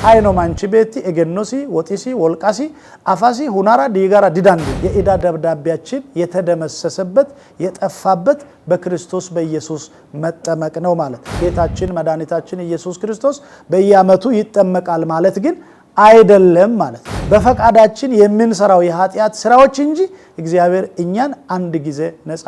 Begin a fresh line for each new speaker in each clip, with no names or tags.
አይኖ ማንቺ ቤቲ ኤገኖሲ ወጢሲ ወልቃሲ አፋሲ ሁናራ ዲጋራ ዲዳንዲ የኢዳ ደብዳቤያችን የተደመሰሰበት የጠፋበት በክርስቶስ በኢየሱስ መጠመቅ ነው ማለት ጌታችን መድኃኒታችን ኢየሱስ ክርስቶስ በየዓመቱ ይጠመቃል ማለት ግን አይደለም ማለት በፈቃዳችን የምንሰራው የኃጢያት ስራዎች እንጂ እግዚአብሔር እኛን አንድ ጊዜ ነፃ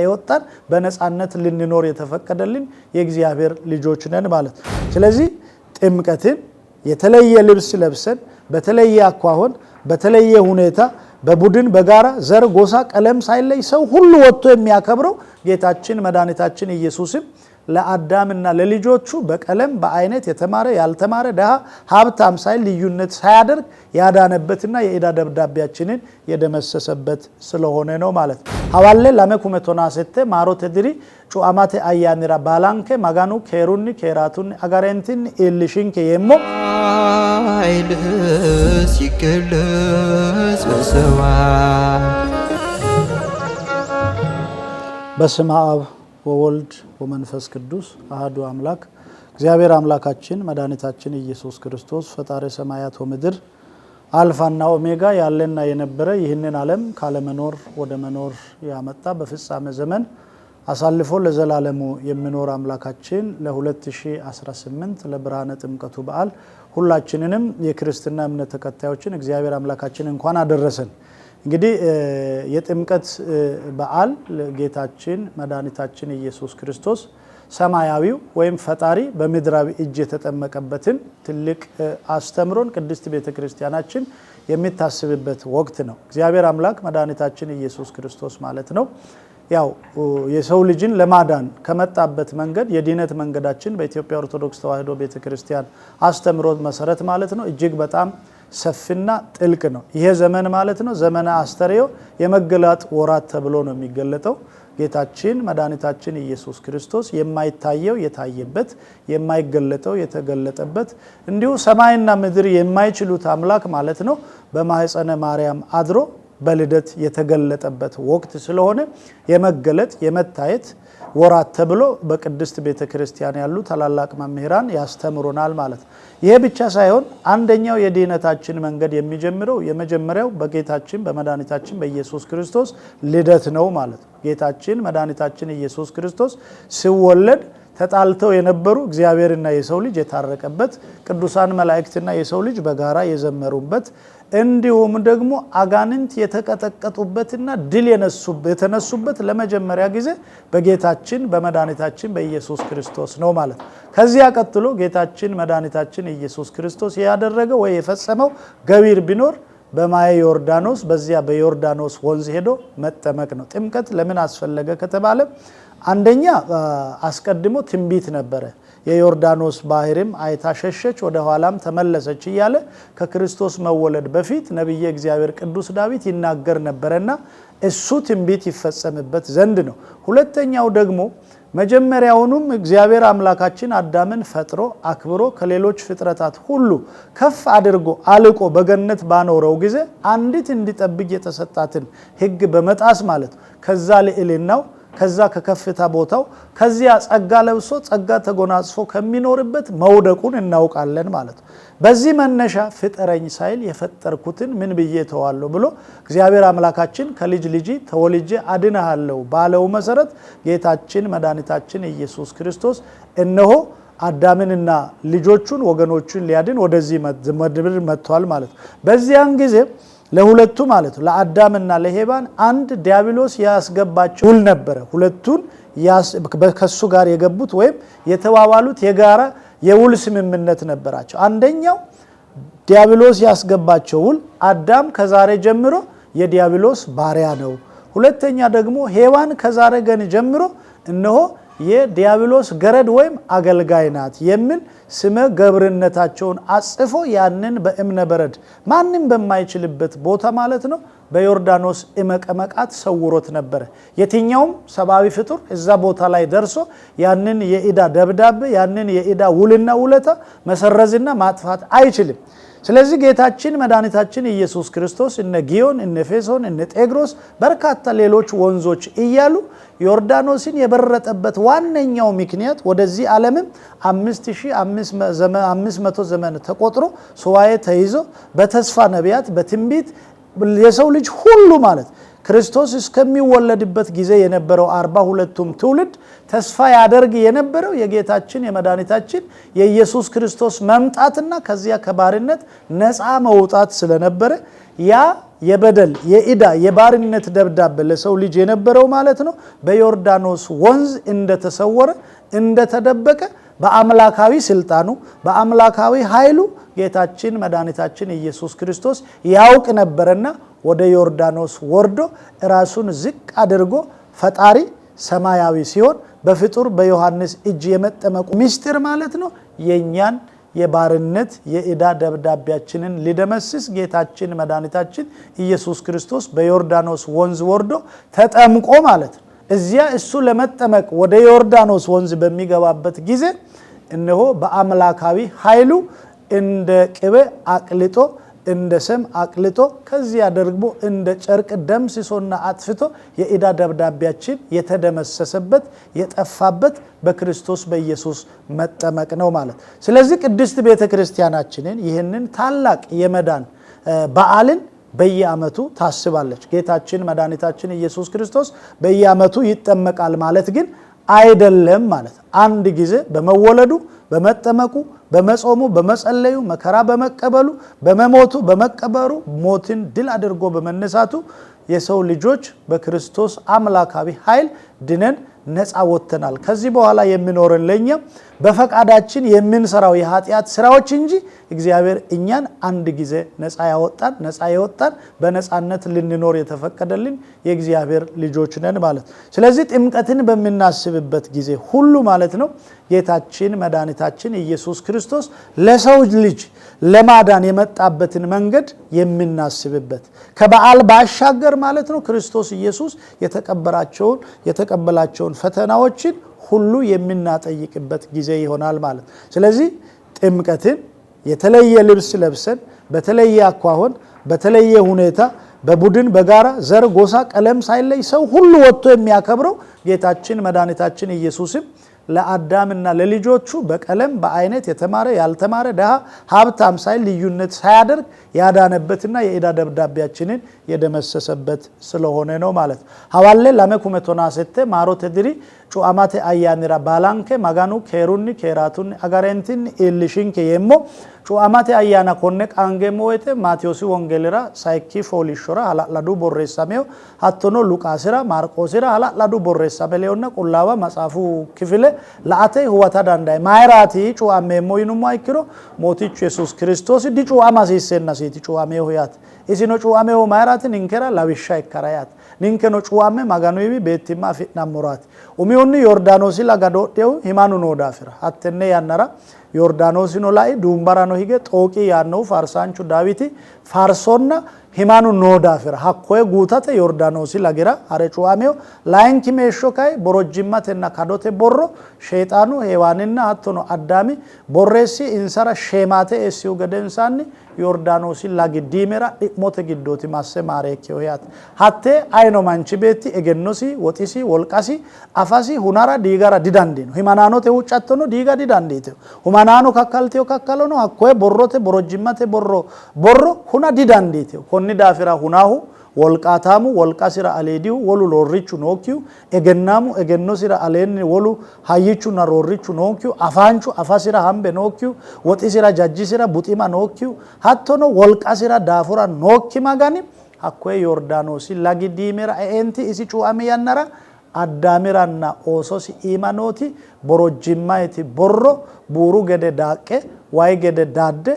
ያወጣን በነፃነት ልንኖር የተፈቀደልን የእግዚአብሔር ልጆች ነን ማለት ስለዚህ ጥምቀትን የተለየ ልብስ ለብሰን በተለየ አኳሆን በተለየ ሁኔታ በቡድን በጋራ ዘር ጎሳ ቀለም ሳይለይ ሰው ሁሉ ወጥቶ የሚያከብረው ጌታችን መድኃኒታችን ኢየሱስም ለአዳምና ለልጆቹ በቀለም በአይነት የተማረ ያልተማረ ደሃ ሀብታም ሳይል ልዩነት ሳያደርግ ያዳነበትና የኢዳ ደብዳቤያችንን የደመሰሰበት ስለሆነ ነው ማለት ሐዋለ ለመኩመቶና ሰተ ማሮተ ድሪ ጩአማተ አያኒራ ባላንከ ማጋኑ ከሩኒ ከራቱን አጋረንቲን ኢልሽንከ የሞ አይልስ ይገለጽ በስመ አብ ወወልድ ወመንፈስ ቅዱስ አሐዱ አምላክ እግዚአብሔር አምላካችን መድኃኒታችን ኢየሱስ ክርስቶስ ፈጣሪ ሰማያት ወምድር አልፋና ኦሜጋ ያለና የነበረ ይህንን ዓለም ካለመኖር ወደ መኖር ያመጣ በፍጻሜ ዘመን አሳልፎ ለዘላለሙ የሚኖር አምላካችን ለ2018 ለብርሃነ ጥምቀቱ በዓል ሁላችንንም የክርስትና እምነት ተከታዮችን እግዚአብሔር አምላካችን እንኳን አደረሰን እንግዲህ የጥምቀት በዓል ጌታችን መድኃኒታችን ኢየሱስ ክርስቶስ ሰማያዊው ወይም ፈጣሪ በምድራዊ እጅ የተጠመቀበትን ትልቅ አስተምሮን ቅድስት ቤተክርስቲያናችን የሚታስብበት ወቅት ነው እግዚአብሔር አምላክ መድኃኒታችን ኢየሱስ ክርስቶስ ማለት ነው ያው የሰው ልጅን ለማዳን ከመጣበት መንገድ የዲነት መንገዳችን በኢትዮጵያ ኦርቶዶክስ ተዋሕዶ ቤተክርስቲያን አስተምሮት መሰረት ማለት ነው እጅግ በጣም ሰፊና ጥልቅ ነው ይሄ ዘመን ማለት ነው ዘመነ አስተርእዮ የመገለጥ ወራት ተብሎ ነው የሚገለጠው ጌታችን መድኃኒታችን ኢየሱስ ክርስቶስ የማይታየው የታየበት የማይገለጠው የተገለጠበት እንዲሁ ሰማይና ምድር የማይችሉት አምላክ ማለት ነው በማህፀነ ማርያም አድሮ በልደት የተገለጠበት ወቅት ስለሆነ የመገለጥ የመታየት ወራት ተብሎ በቅድስት ቤተክርስቲያን ያሉ ታላላቅ መምህራን ያስተምሩናል ማለት ይሄ ብቻ ሳይሆን አንደኛው የዲነታችን መንገድ የሚጀምረው የመጀመሪያው በጌታችን በመድኃኒታችን በኢየሱስ ክርስቶስ ልደት ነው ማለት ጌታችን መድኃኒታችን ኢየሱስ ክርስቶስ ሲወለድ ተጣልተው የነበሩ እግዚአብሔርና የሰው ልጅ የታረቀበት ቅዱሳን መላእክትና የሰው ልጅ በጋራ የዘመሩበት እንዲሁም ደግሞ አጋንንት የተቀጠቀጡበትና ድል የተነሱበት ለመጀመሪያ ጊዜ በጌታችን በመድኃኒታችን በኢየሱስ ክርስቶስ ነው ማለት ከዚያ ቀጥሎ ጌታችን መድኃኒታችን ኢየሱስ ክርስቶስ ያደረገው ወይ የፈጸመው ገቢር ቢኖር በማየ ዮርዳኖስ በዚያ በዮርዳኖስ ወንዝ ሄዶ መጠመቅ ነው ጥምቀት ለምን አስፈለገ ከተባለ አንደኛ አስቀድሞ ትንቢት ነበረ የዮርዳኖስ ባህርም አይታ ሸሸች ወደ ኋላም ተመለሰች ይያለ ከክርስቶስ መወለድ በፊት ነብዩ እግዚአብሔር ቅዱስ ዳዊት ይናገር ነበርና እሱ ትንቢት ይፈጸምበት ዘንድ ነው ሁለተኛው ደግሞ መጀመሪያውንም እግዚአብሔር አምላካችን አዳምን ፈጥሮ አክብሮ ከሌሎች ፍጥረታት ሁሉ ከፍ አድርጎ አልቆ በገነት ባኖረው ጊዜ አንዲት እንዲጠብቅ የተሰጣትን ሕግ በመጣስ ማለት ከዛ ለእልናው ከዛ ከከፍታ ቦታው ከዚያ ጸጋ ለብሶ ጸጋ ተጎናጽፎ ከሚኖርበት መውደቁን እናውቃለን ማለት በዚህ መነሻ ፍጠረኝ ሳይል የፈጠርኩትን ምን ብዬ ተዋለሁ ብሎ እግዚአብሔር አምላካችን ከልጅ ልጅ ተወልጄ አድነሃለሁ ባለው መሰረት ጌታችን መድኃኒታችን ኢየሱስ ክርስቶስ እነሆ አዳምንና ልጆቹን ወገኖቹን ሊያድን ወደዚህ ምድር መጥቷል ማለት በዚያን ጊዜ ለሁለቱ ማለት ለአዳምና ለሔዋን አንድ ዲያብሎስ ያስገባቸው ውል ነበር ሁለቱን ከሱ ጋር የገቡት ወይም የተዋዋሉት የጋራ የውል ስምምነት ነበራቸው አንደኛው ዲያብሎስ ያስገባቸው ውል አዳም ከዛሬ ጀምሮ የዲያብሎስ ባሪያ ነው ሁለተኛ ደግሞ ሔዋን ከዛሬ ገን ጀምሮ እነሆ የዲያብሎስ ገረድ ወይም አገልጋይ ናት የሚል ስመ ገብርነታቸውን አጽፎ ያንን በእምነ በረድ ማንንም በማይችልበት ቦታ ማለት ነው በዮርዳኖስ እመቀመቃት ሰውሮት ነበር የትኛውም ሰባዊ ፍጡር እዛ ቦታ ላይ ደርሶ ያንን የኢዳ ደብዳቤ ያንን የኢዳ ውልና ውለታ መሰረዝና ማጥፋት አይችልም ስለዚህ ጌታችን መድኃኒታችን ኢየሱስ ክርስቶስ እነ ጊዮን እነ ኤፌሶን እነ ጤግሮስ በርካታ ሌሎች ወንዞች እያሉ ዮርዳኖስን የበረጠበት ዋነኛው ምክንያት ወደዚህ ዓለምም 5500 ዘመን ተቆጥሮ ሱባኤ ተይዞ በተስፋ ነቢያት በትንቢት የሰው ልጅ ሁሉ ማለት ክርስቶስ እስከሚወለድበት ጊዜ የነበረው 42ቱም ትውልድ ተስፋ ያደርግ የነበረው የጌታችን የመድኃኒታችን የኢየሱስ ክርስቶስ መምጣትና ከዚያ ከባርነት ነፃ መውጣት ስለነበረ ያ የበደል የኢዳ የባርነት ደብዳቤ ለሰው ልጅ የነበረው ማለት ነው በዮርዳኖስ ወንዝ እንደተሰወረ እንደተደበቀ በአምላካዊ ስልጣኑ በአምላካዊ ኃይሉ ጌታችን መድኃኒታችን ኢየሱስ ክርስቶስ ያውቅ ነበርና ወደ ዮርዳኖስ ወርዶ ራሱን ዝቅ አድርጎ ፈጣሪ ሰማያዊ ሲሆን በፍጡር በዮሐንስ እጅ የመጠመቁ ምስጢር ማለት ነው የኛን የባርነት የኢዳ ደብዳቤያችንን ሊደመስስ ጌታችን መድኃኒታችን ኢየሱስ ክርስቶስ በዮርዳኖስ ወንዝ ወርዶ ተጠምቆ ማለት ነው እዚያ እሱ ለመጠመቅ ወደ ዮርዳኖስ ወንዝ በሚገባበት ጊዜ እነሆ በአምላካዊ ኃይሉ እንደ ቅቤ አቅልጦ እንደ ሰም አቅልጦ ከዚያ ደግሞ እንደ ጨርቅ ደምስሶና አጥፍቶ የኢዳ ደብዳቤያችን የተደመሰሰበት የጠፋበት በክርስቶስ በኢየሱስ መጠመቅ ነው ማለት። ስለዚህ ቅድስት ቤተክርስቲያናችንን ይህንን ታላቅ የመዳን በዓልን በየዓመቱ ታስባለች። ጌታችን መድኃኒታችን ኢየሱስ ክርስቶስ በየዓመቱ ይጠመቃል ማለት ግን አይደለም ማለት። አንድ ጊዜ በመወለዱ በመጠመቁ በመጾሙ በመጸለዩ መከራ በመቀበሉ በመሞቱ በመቀበሩ ሞትን ድል አድርጎ በመነሳቱ የሰው ልጆች በክርስቶስ አምላካዊ ኃይል ድነን ነፃ ወጥተናል። ከዚህ በኋላ የሚኖርን ለኛ በፈቃዳችን የምንሰራው የኃጢአት ስራዎች እንጂ እግዚአብሔር እኛን አንድ ጊዜ ነፃ ያወጣን በነፃነት ልንኖር የተፈቀደልን የእግዚአብሔር ልጆች ነን ማለት። ስለዚህ ጥምቀትን በሚናስብበት ጊዜ ሁሉ ማለት ነው ጌታችን መድኃኒታችን ኢየሱስ ክርስቶስ ለሰው ልጅ ለማዳን የመጣበትን መንገድ የምናስብበት ከበዓል ባሻገር ማለት ነው ክርስቶስ ኢየሱስ የተቀበላቸውን ፈተናዎችን ሁሉ የምናጠይቅበት ጊዜ ይሆናል ማለት። ስለዚህ ጥምቀትን የተለየ ልብስ ለብሰን በተለየ አኳኋን በተለየ ሁኔታ በቡድን በጋራ ዘር ጎሳ ቀለም ሳይለይ ሰው ሁሉ ወጥቶ የሚያከብረው ጌታችን መድኃኒታችን ኢየሱስም ለአዳምና ለልጆቹ በቀለም በአይነት የተማረ ያልተማረ ደሃ ሀብታም ሳይል ልዩነት ሳያደርግ ያዳነበትና የኢዳ ደብዳቤያችንን የደመሰሰበት ስለሆነ ነው ማለት። ሐዋለ ለመኩመቶና ሰተ ማሮተ ድሪ ጩአማቴ አያንራ ባላንከ ማጋኑ ኬሩኒ ኬራቱኒ አጋሬንቲን ኢልሽንከ የሞ ጩአማቴ አያና ኮነ ቃንገሞ ወይተ ማቴዎስ ወንጌልራ ሳይኪ ፎሊሾራ ሐላላዱ ቦሬሳሜው ሀቶኖ ሉቃስራ ማርቆስራ ሐላላዱ ቦሬሳሜለውና ቁላዋ መጻፉ ክፍለ ለአተ ህዋታ ዳንዳይ ማይራቲ ጩአሜሞ ይኑሞ አይክሮ ሞቲቹ ኢየሱስ ክርስቶስ ዲ ጩአማ ሲሰና ሲቲ ጩአሜው ያት ኢሲኖ ጩአሜው ማይራትን እንከራ ላብሻ ይከራያት ንንከኖ ጩአሜ ማጋኖይቢ ቤቲማ ፊትና ሙራት ኡሚዮኒ ዮርዳኖስ ላጋዶዴው ሂማኑ ኖዳፍራ አተነ ያነራ ዮርዳኖስ ኖ ላይ ዱምባራ ነው ሂገ ጦቂ ያነው ፋርሳንቹ ዳዊቲ ፋርሶና ሂማኑ ኖዳፍራ ሀኮይ ጉታተ ዮርዳኖስ ላገራ አረጩአሜው ላይንኪ ሜሾካይ ቦሮጅማተና ካዶቴ ቦሮ ሸይጣኑ ሄዋንና አቶኖ አዳሚ ቦሬሲ ኢንሰራ ሼማቴ እሲው ገደንሳኒ ዮርዳኖስ ላግዲሜራ ዲሞተ ግዶቲ ማሰ ማሬኪው ያት ሀቴ አይኖ ማንቺ ቤቲ እገኖሲ ወጢሲ ወልቃሲ አፋሲ ሁናራ ዲጋራ ዲዳንዲ ነው ሂማናኖቴ ውጫተኖ ዲጋ ዲዳንዲቴ ሁማናኖ ካካልቴው ካካሎኖ አኮይ ቦሮቴ ቦሮጅማቴ ቦሮ ሁና ዲዳንዲቴ ኮኒ ዳፍራ ሁናሁ ወልቃታሙ ወልቃሲራ አሌዲው ወሉ ሎሪቹ ኖኪው እገናሙ እገኖሲራ አሌን ወሉ ሃይቹና ሮሪቹ ኖኪው አፋንቹ አፋሲራ ሃምበ ኖኪው ወጢሲራ ጃጂሲራ ቡጢማ ኖኪው ሀቶኖ ወልቃሲራ ዳፉራ ኖኪ ማጋኒ አኮይ ዮርዳኖስ ላጊዲሜራ ኤንቲ ኢሲ ጩአሜ ያነራ አዳሚራና ኦሶስ ኢማኖቲ ቦሮጅማይቲ ቦሮ ቡሩ ገደ ዳቄ ዋይ ገደ ዳደ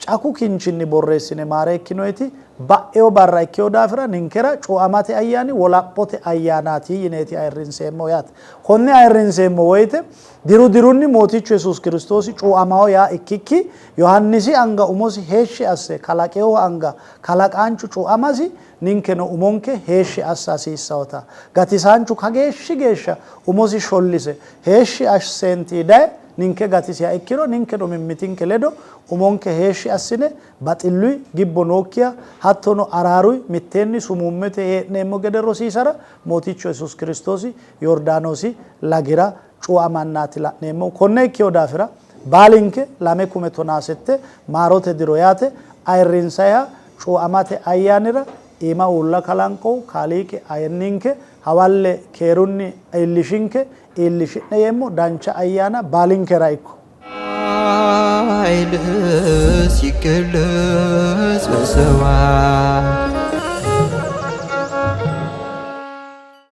ጫኩ ኪንቺኒ ቦሬሲኔ ማሬኪኖይቲ ባኤው ባራይኪዮ ዳፍራ ንንከራ ጩአማቴ አያኒ ወላጶቴ አያናቲ ይኔቲ አይሪንሴሞ ያት ኮኔ አይሪንሴሞ ወይተ ዲሩኒ ሞቲቹ ኢየሱስ ክርስቶስ ጩአማው ያ እኪኪ ዮሐንሲ አንጋ ኡሞሲ ሄሺ አሰ ካላቄው አንጋ ካላቃንቹ ጩአማሲ ንንከኖ ኡሞንከ ሄሺ አሳሲ ሳውታ ጋቲሳንቹ ካጌሺ ጌሻ ኡሞሲ ሾሊሴ ሄሺ አሽሴንቲ ዳይ ninke gatisiya ikkiro ninke do mimmitinke ledo umonke heeshshi assine baxilluy gibbo nookkiya hattono araaruy mitteenni sumummete hee'neemmo gede rosiisara mooticho Yesuus Kiristoosi Yordaanos lagira cu'amannaati la'neemmo. Konne ikkeyo daafira baalinke 2017 maarote diro yaate ayirrinsaya cu'amate ayyaanira ima uulla kalanqow kaaliiqi ayenninke hawalle keerunni iillishinke iillishi'neemmo dancha ayyaana baalinkera ikko.
ኃይልህ ሲገለጽ በሰማይ